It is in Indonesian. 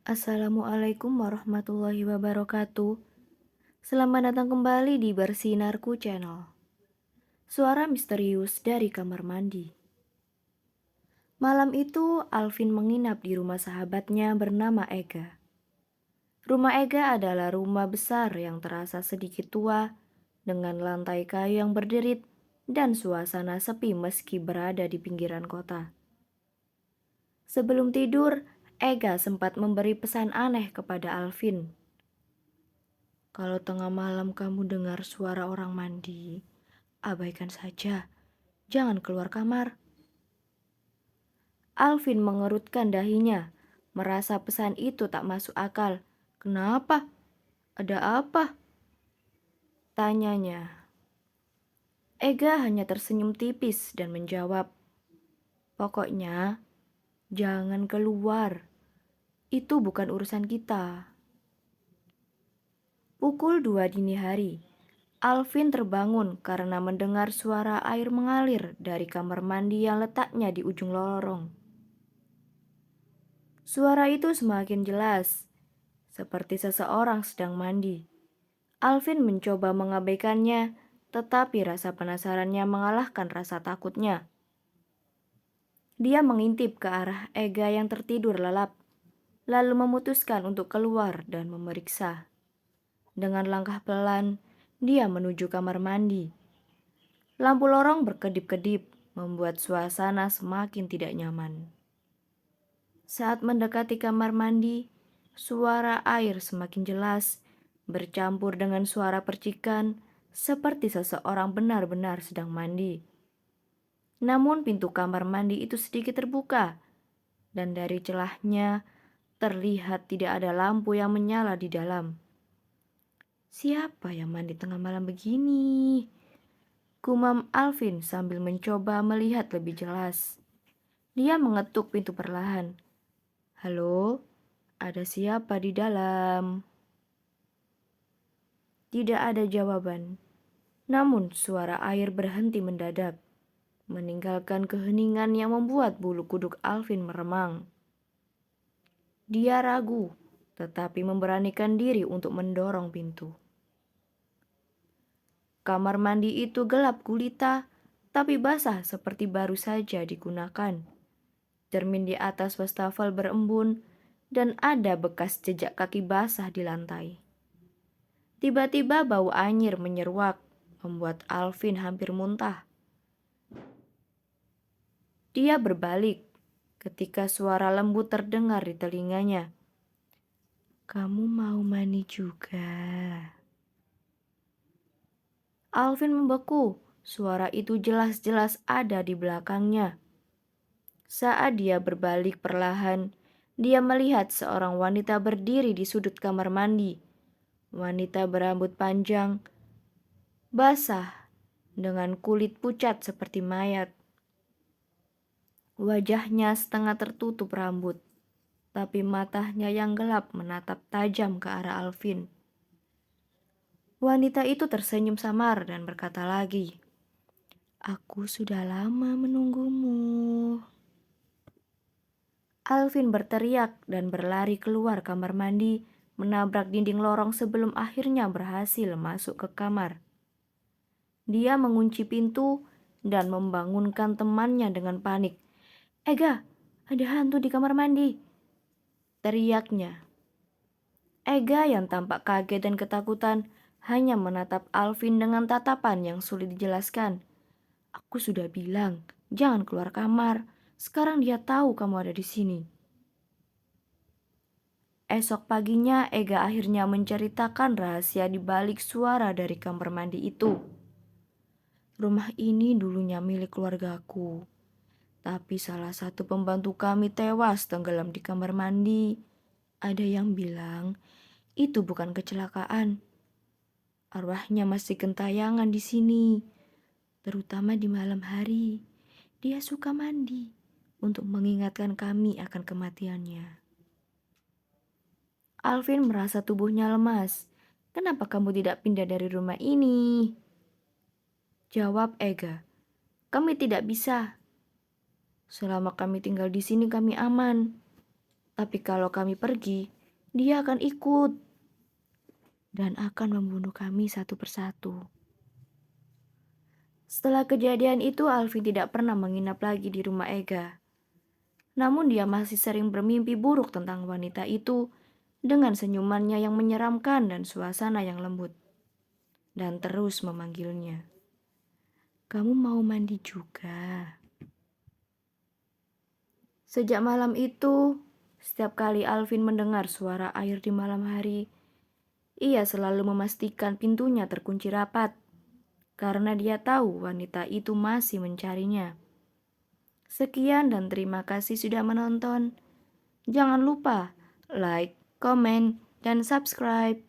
Assalamualaikum warahmatullahi wabarakatuh. Selamat datang kembali di Bersinarku Channel. Suara misterius dari kamar mandi. Malam itu, Alvin menginap di rumah sahabatnya bernama Ega. Rumah Ega adalah rumah besar yang terasa sedikit tua, dengan lantai kayu yang berderit dan suasana sepi meski berada di pinggiran kota. Sebelum tidur, Ega sempat memberi pesan aneh kepada Alvin. Kalau tengah malam kamu dengar suara orang mandi, abaikan saja. Jangan keluar kamar. Alvin mengerutkan dahinya, merasa pesan itu tak masuk akal. Kenapa? Ada apa? Tanyanya. Ega hanya tersenyum tipis dan menjawab, pokoknya jangan keluar. Itu bukan urusan kita. Pukul 2 dini hari, Alvin terbangun karena mendengar suara air mengalir dari kamar mandi yang letaknya di ujung lorong. Suara itu semakin jelas, seperti seseorang sedang mandi. Alvin mencoba mengabaikannya, tetapi rasa penasarannya mengalahkan rasa takutnya. Dia mengintip ke arah Ega yang tertidur lelap, lalu memutuskan untuk keluar dan memeriksa. Dengan langkah pelan, dia menuju kamar mandi. Lampu lorong berkedip-kedip, membuat suasana semakin tidak nyaman. Saat mendekati kamar mandi, suara air semakin jelas, bercampur dengan suara percikan, seperti seseorang benar-benar sedang mandi. Namun pintu kamar mandi itu sedikit terbuka, dan dari celahnya terlihat tidak ada lampu yang menyala di dalam. Siapa yang mandi tengah malam begini? Gumam Alvin sambil mencoba melihat lebih jelas. Dia mengetuk pintu perlahan. Halo, ada siapa di dalam? Tidak ada jawaban. Namun suara air berhenti mendadak, meninggalkan keheningan yang membuat bulu kuduk Alvin meremang. Dia ragu, tetapi memberanikan diri untuk mendorong pintu. Kamar mandi itu gelap gulita, tapi basah seperti baru saja digunakan. Cermin di atas wastafel berembun, dan ada bekas jejak kaki basah di lantai. Tiba-tiba bau anyir menyeruak, membuat Alvin hampir muntah. Dia berbalik ketika suara lembut terdengar di telinganya. Kamu mau mandi juga? Alvin membeku, suara itu jelas-jelas ada di belakangnya. Saat dia berbalik perlahan, dia melihat seorang wanita berdiri di sudut kamar mandi. Wanita berambut panjang, basah, dengan kulit pucat seperti mayat. Wajahnya setengah tertutup rambut, tapi matanya yang gelap menatap tajam ke arah Alvin. Wanita itu tersenyum samar dan berkata lagi, "Aku sudah lama menunggumu." Alvin berteriak dan berlari keluar kamar mandi, menabrak dinding lorong sebelum akhirnya berhasil masuk ke kamar. Dia mengunci pintu dan membangunkan temannya dengan panik. Ega, ada hantu di kamar mandi, teriaknya. Ega yang tampak kaget dan ketakutan hanya menatap Alvin dengan tatapan yang sulit dijelaskan. Aku sudah bilang, jangan keluar kamar. Sekarang dia tahu kamu ada di sini. Esok paginya Ega akhirnya menceritakan rahasia di balik suara dari kamar mandi itu. Rumah ini dulunya milik keluargaku, tapi salah satu pembantu kami tewas tenggelam di kamar mandi. Ada yang bilang itu bukan kecelakaan. Arwahnya masih gentayangan di sini, terutama di malam hari. Dia suka mandi untuk mengingatkan kami akan kematiannya. Alvin merasa tubuhnya lemas. Kenapa kamu tidak pindah dari rumah ini? Jawab Ega. Kami tidak bisa. Selama kami tinggal di sini kami aman. Tapi kalau kami pergi, dia akan ikut dan akan membunuh kami satu persatu. Setelah kejadian itu, Alvin tidak pernah menginap lagi di rumah Ega. Namun dia masih sering bermimpi buruk tentang wanita itu dengan senyumannya yang menyeramkan dan suasana yang lembut. Dan terus memanggilnya. Kamu mau mandi juga? Sejak malam itu, setiap kali Alvin mendengar suara air di malam hari, ia selalu memastikan pintunya terkunci rapat karena dia tahu wanita itu masih mencarinya. Sekian dan terima kasih sudah menonton. Jangan lupa like, komen, dan subscribe.